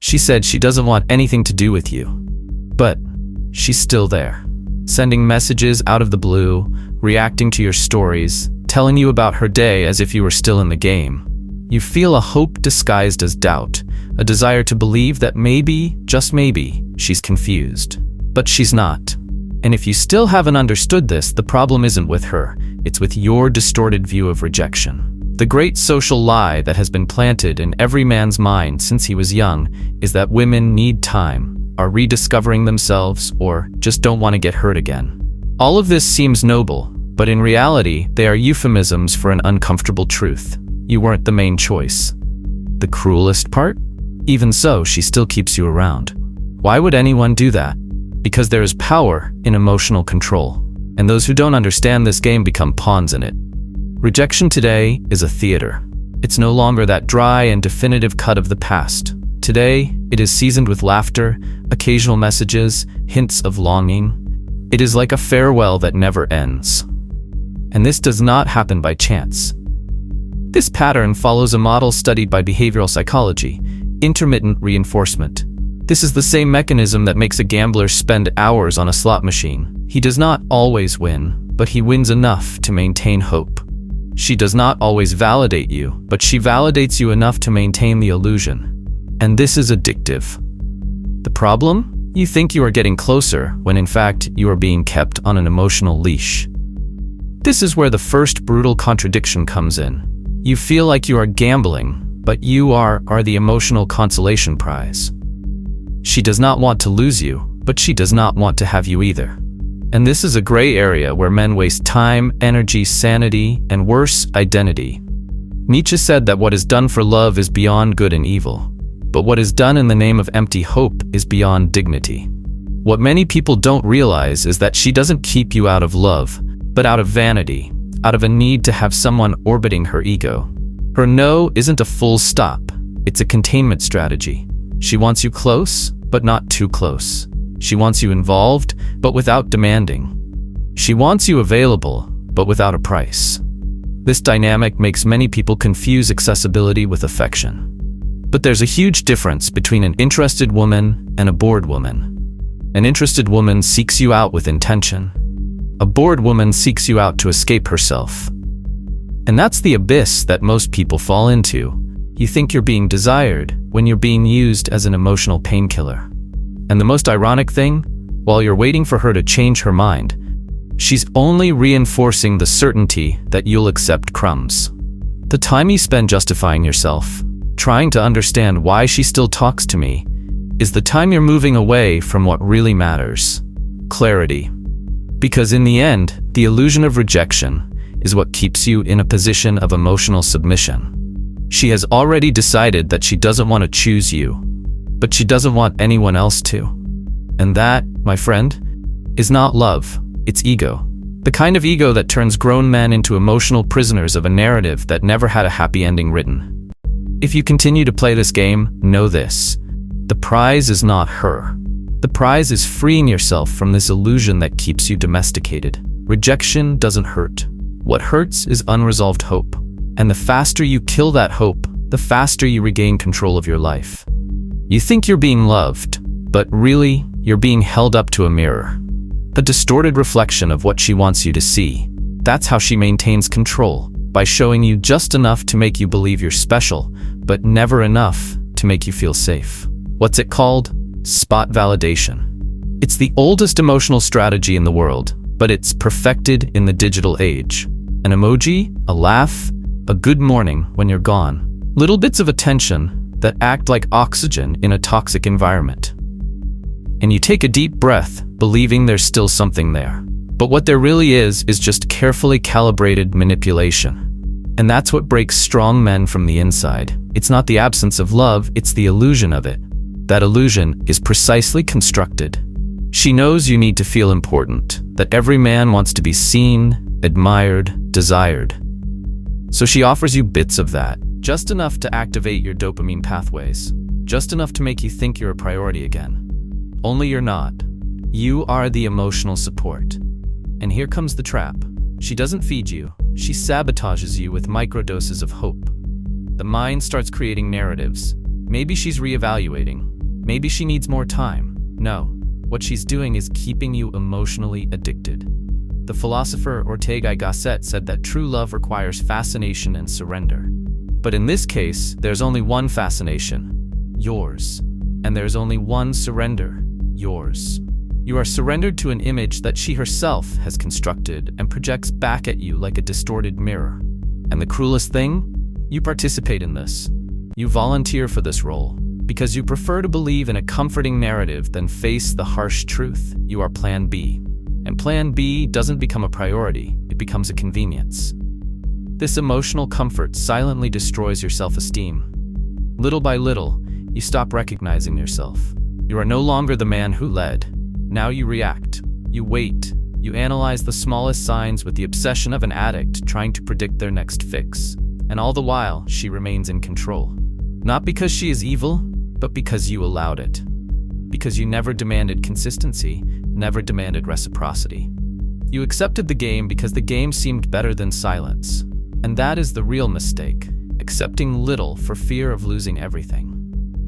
She said she doesn't want anything to do with you. But she's still there, sending messages out of the blue, reacting to your stories, telling you about her day as if you were still in the game. You feel a hope disguised as doubt, a desire to believe that maybe, just maybe, she's confused. But she's not. And if you still haven't understood this, the problem isn't with her, it's with your distorted view of rejection. The great social lie that has been planted in every man's mind since he was young is that women need time, are rediscovering themselves, or just don't want to get hurt again. All of this seems noble, but in reality, they are euphemisms for an uncomfortable truth. You weren't the main choice. The cruelest part? Even so, she still keeps you around. Why would anyone do that? Because there is power in emotional control, and those who don't understand this game become pawns in it. Rejection today is a theater. It's no longer that dry and definitive cut of the past. Today, it is seasoned with laughter, occasional messages, hints of longing. It is like a farewell that never ends. And this does not happen by chance. This pattern follows a model studied by behavioral psychology, intermittent reinforcement. This is the same mechanism that makes a gambler spend hours on a slot machine. He does not always win, but he wins enough to maintain hope. She does not always validate you, but she validates you enough to maintain the illusion. And this is addictive. The problem? You think you are getting closer, when in fact you are being kept on an emotional leash. This is where the first brutal contradiction comes in. You feel like you are gambling, but you are the emotional consolation prize. She does not want to lose you, but she does not want to have you either. And this is a gray area where men waste time, energy, sanity, and worse, identity. Nietzsche said that what is done for love is beyond good and evil, but what is done in the name of empty hope is beyond dignity. What many people don't realize is that she doesn't keep you out of love, but out of vanity, out of a need to have someone orbiting her ego. Her no isn't a full stop, it's a containment strategy. She wants you close, but not too close. She wants you involved, but without demanding. She wants you available, but without a price. This dynamic makes many people confuse accessibility with affection. But there's a huge difference between an interested woman and a bored woman. An interested woman seeks you out with intention. A bored woman seeks you out to escape herself. And that's the abyss that most people fall into. You think you're being desired when you're being used as an emotional painkiller. And the most ironic thing, while you're waiting for her to change her mind, she's only reinforcing the certainty that you'll accept crumbs. The time you spend justifying yourself, trying to understand why she still talks to me, is the time you're moving away from what really matters: clarity. Because in the end, the illusion of rejection is what keeps you in a position of emotional submission. She has already decided that she doesn't want to choose you, but she doesn't want anyone else to. And that, my friend, is not love, it's ego. The kind of ego that turns grown men into emotional prisoners of a narrative that never had a happy ending written. If you continue to play this game, know this: the prize is not her. The prize is freeing yourself from this illusion that keeps you domesticated. Rejection doesn't hurt. What hurts is unresolved hope. And the faster you kill that hope, the faster you regain control of your life. You think you're being loved, but really, you're being held up to a mirror. A distorted reflection of what she wants you to see. That's how she maintains control, by showing you just enough to make you believe you're special, but never enough to make you feel safe. What's it called? Spot validation. It's the oldest emotional strategy in the world, but it's perfected in the digital age. An emoji, a laugh, a good morning when you're gone. Little bits of attention that act like oxygen in a toxic environment. And you take a deep breath, believing there's still something there. But what there really is just carefully calibrated manipulation. And that's what breaks strong men from the inside. It's not the absence of love, it's the illusion of it. That illusion is precisely constructed. She knows you need to feel important, that every man wants to be seen, admired, desired. So she offers you bits of that. Just enough to activate your dopamine pathways. Just enough to make you think you're a priority again. Only you're not. You are the emotional support. And here comes the trap. She doesn't feed you. She sabotages you with microdoses of hope. The mind starts creating narratives. Maybe she's reevaluating. Maybe she needs more time. No, what she's doing is keeping you emotionally addicted. The philosopher Ortega y Gasset said that true love requires fascination and surrender. But in this case, there's only one fascination, yours. And there's only one surrender, yours. You are surrendered to an image that she herself has constructed and projects back at you like a distorted mirror. And the cruelest thing? You participate in this. You volunteer for this role because you prefer to believe in a comforting narrative than face the harsh truth. You are Plan B. And Plan B doesn't become a priority, it becomes a convenience. This emotional comfort silently destroys your self-esteem. Little by little, you stop recognizing yourself. You are no longer the man who led. Now you react. You wait. You analyze the smallest signs with the obsession of an addict trying to predict their next fix. And all the while, she remains in control. Not because she is evil, but because you allowed it. Because you never demanded consistency, never demanded reciprocity. You accepted the game because the game seemed better than silence. And that is the real mistake, accepting little for fear of losing everything.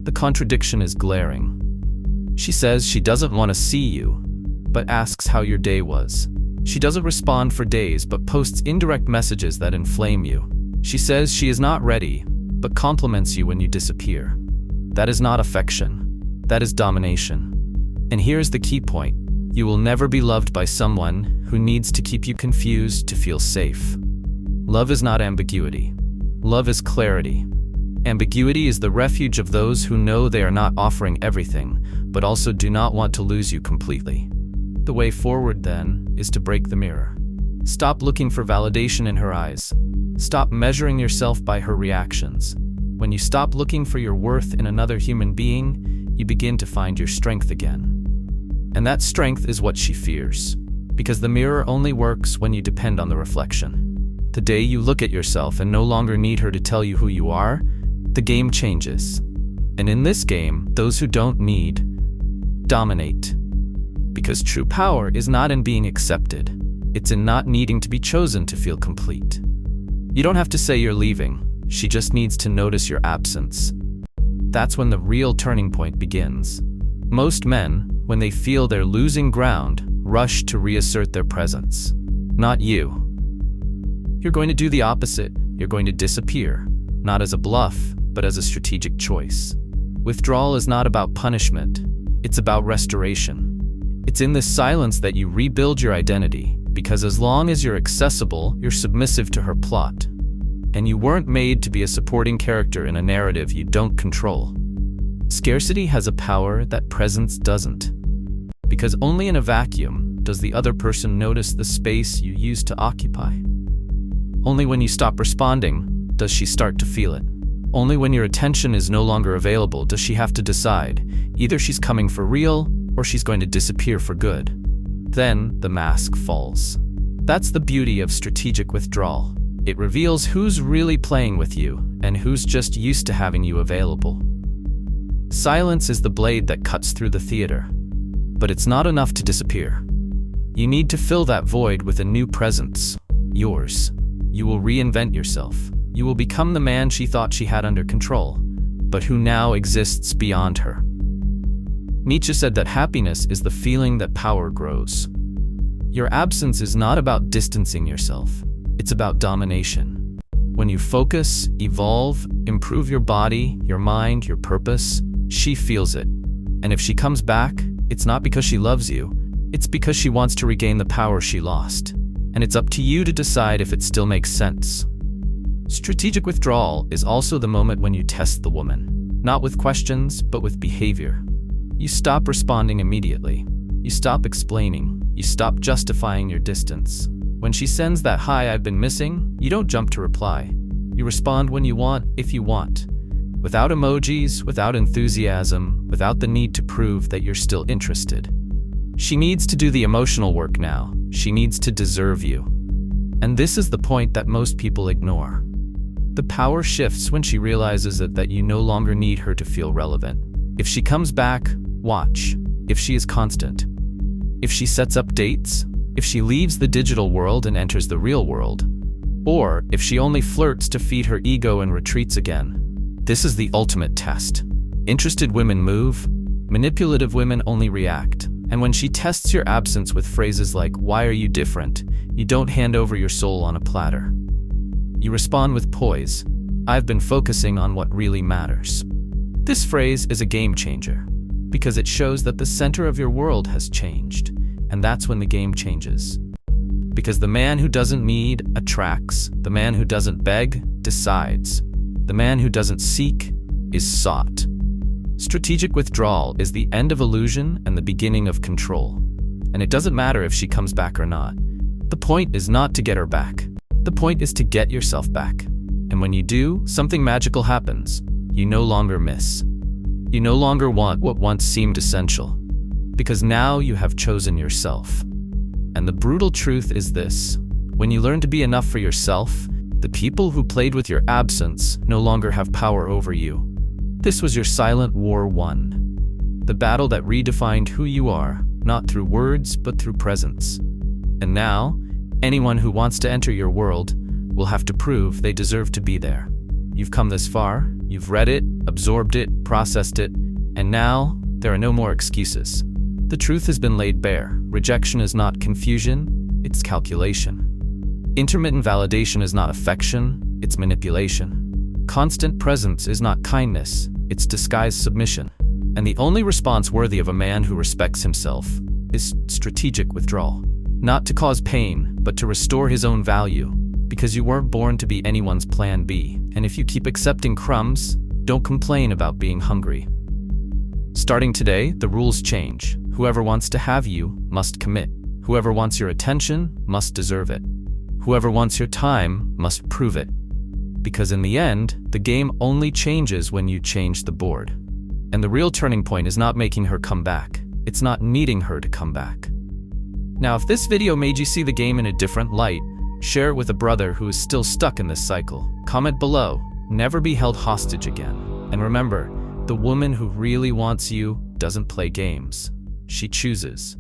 The contradiction is glaring. She says she doesn't want to see you, but asks how your day was. She doesn't respond for days, but posts indirect messages that inflame you. She says she is not ready, but compliments you when you disappear. That is not affection. That is domination. And here's the key point. You will never be loved by someone who needs to keep you confused to feel safe. Love is not ambiguity. Love is clarity. Ambiguity is the refuge of those who know they are not offering everything, but also do not want to lose you completely. The way forward, then, is to break the mirror. Stop looking for validation in her eyes. Stop measuring yourself by her reactions. When you stop looking for your worth in another human being, you begin to find your strength again. And that strength is what she fears, because the mirror only works when you depend on the reflection. The day you look at yourself and no longer need her to tell you who you are, the game changes. And in this game, those who don't need dominate. Because true power is not in being accepted. It's in not needing to be chosen to feel complete. You don't have to say you're leaving. She just needs to notice your absence. That's when the real turning point begins. Most men, when they feel they're losing ground, rush to reassert their presence. Not you. You're going to do the opposite. You're going to disappear, not as a bluff, but as a strategic choice. Withdrawal is not about punishment. It's about restoration. It's in this silence that you rebuild your identity, because as long as you're accessible, you're submissive to her plot. And you weren't made to be a supporting character in a narrative you don't control. Scarcity has a power that presence doesn't. Because only in a vacuum does the other person notice the space you used to occupy. Only when you stop responding does she start to feel it. Only when your attention is no longer available does she have to decide. Either she's coming for real or she's going to disappear for good. Then the mask falls. That's the beauty of strategic withdrawal. It reveals who's really playing with you and who's just used to having you available. Silence is the blade that cuts through the theater. But it's not enough to disappear. You need to fill that void with a new presence, yours. You will reinvent yourself. You will become the man she thought she had under control, but who now exists beyond her. Nietzsche said that happiness is the feeling that power grows. Your absence is not about distancing yourself. It's about domination. When you focus, evolve, improve your body, your mind, your purpose, she feels it. And if she comes back, it's not because she loves you. It's because she wants to regain the power she lost. And it's up to you to decide if it still makes sense. Strategic withdrawal is also the moment when you test the woman. Not with questions, but with behavior. You stop responding immediately. You stop explaining. You stop justifying your distance. When she sends that "hi, I've been missing," you don't jump to reply. You respond when you want, if you want. Without emojis, without enthusiasm, without the need to prove that you're still interested. She needs to do the emotional work now. She needs to deserve you. And this is the point that most people ignore. The power shifts when she realizes that you no longer need her to feel relevant. If she comes back, watch. If she is constant. If she sets up dates. If she leaves the digital world and enters the real world. Or if she only flirts to feed her ego and retreats again. This is the ultimate test. Interested women move, Manipulative women only react, and when she tests your absence with phrases like, "Why are you different?" you don't hand over your soul on a platter. You respond with poise, "I've been focusing on what really matters." This phrase is a game changer, because it shows that the center of your world has changed, and that's when the game changes. Because the man who doesn't need attracts, the man who doesn't beg decides, the man who doesn't seek is sought. Strategic withdrawal is the end of illusion and the beginning of control. And it doesn't matter if she comes back or not. The point is not to get her back. The point is to get yourself back. And when you do, something magical happens. You no longer miss. You no longer want what once seemed essential. Because now you have chosen yourself. And the brutal truth is this: when you learn to be enough for yourself, the people who played with your absence no longer have power over you. This was your silent war won. The battle that redefined who you are, not through words, but through presence. And now, anyone who wants to enter your world will have to prove they deserve to be there. You've come this far, you've read it, absorbed it, processed it, and now there are no more excuses. The truth has been laid bare. Rejection is not confusion, it's calculation. Intermittent validation is not affection, it's manipulation. Constant presence is not kindness, it's disguised submission. And the only response worthy of a man who respects himself is strategic withdrawal. Not to cause pain, but to restore his own value. Because you weren't born to be anyone's plan B. And if you keep accepting crumbs, don't complain about being hungry. Starting today, the rules change. Whoever wants to have you must commit. Whoever wants your attention must deserve it. Whoever wants your time must prove it. Because in the end, the game only changes when you change the board. And the real turning point is not making her come back. It's not needing her to come back. Now, if this video made you see the game in a different light, share it with a brother who is still stuck in this cycle. Comment below. Never be held hostage again. And remember, the woman who really wants you doesn't play games. She chooses.